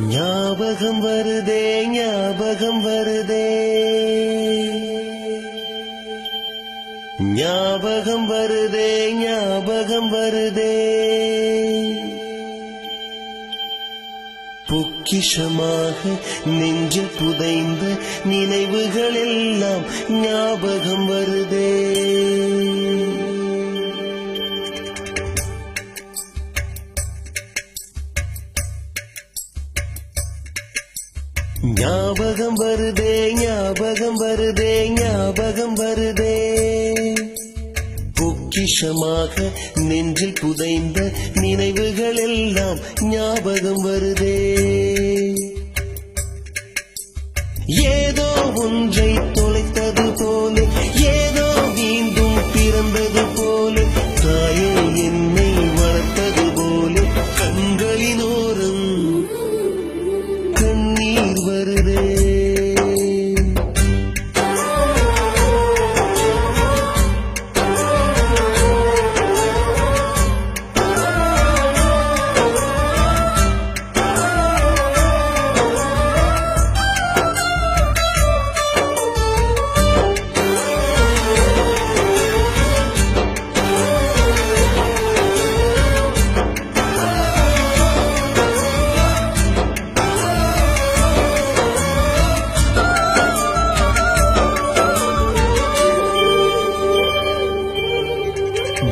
ஞாபகம் வருதே ஞாபகம் வருதே ஞாபகம் வருதே ஞாபகம் வருதே பொக்கிஷமாக நெஞ்சில் புதைந்த நினைவுகள் எல்லாம் ஞாபகம் வருதே. ஞாபகம் வருதே ஞாபகம் வருதே ஞாபகம் வருதே பொக்கிஷமாக நெஞ்சில் புதைந்த நினைவுகள் எல்லாம் ஞாபகம் வருதே. ஏதோ ஒன்றை தொலைத்தது போல ஏதோ மீண்டும் பிறந்தது போல தாயே என்னை வளர்த்தது போல கண்களினோரம் கண்ணீர் வருதே.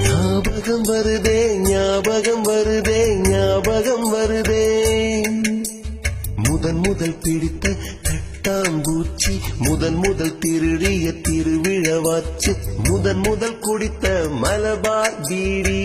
ஞாபகம் வருதே ஞாபகம் வருதே ஞாபகம் வருதே முதல் பிடித்த தட்டாம்பூச்சி முதல் திருடிய திருவிழவாச்சு முதல் குடித்த மலபார் பீடி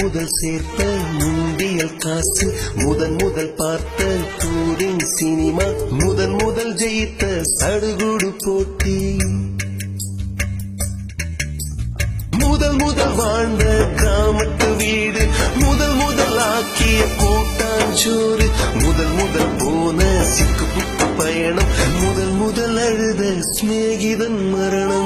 முதல் சேர்த்த முண்டியல் காசு முதல் பார்த்த டூரிங் சினிமா முதல் ஜெயித்த சடுகுடு போட்டி முதல் வாழ்ந்த கிராமத்து வீடு முதல் ஆக்கிய கூட்டாஞ்சோறு முதல் போன சிக்கு புக்கு பயணம் முதல் அழுத சிநேகிதன் மரணம்.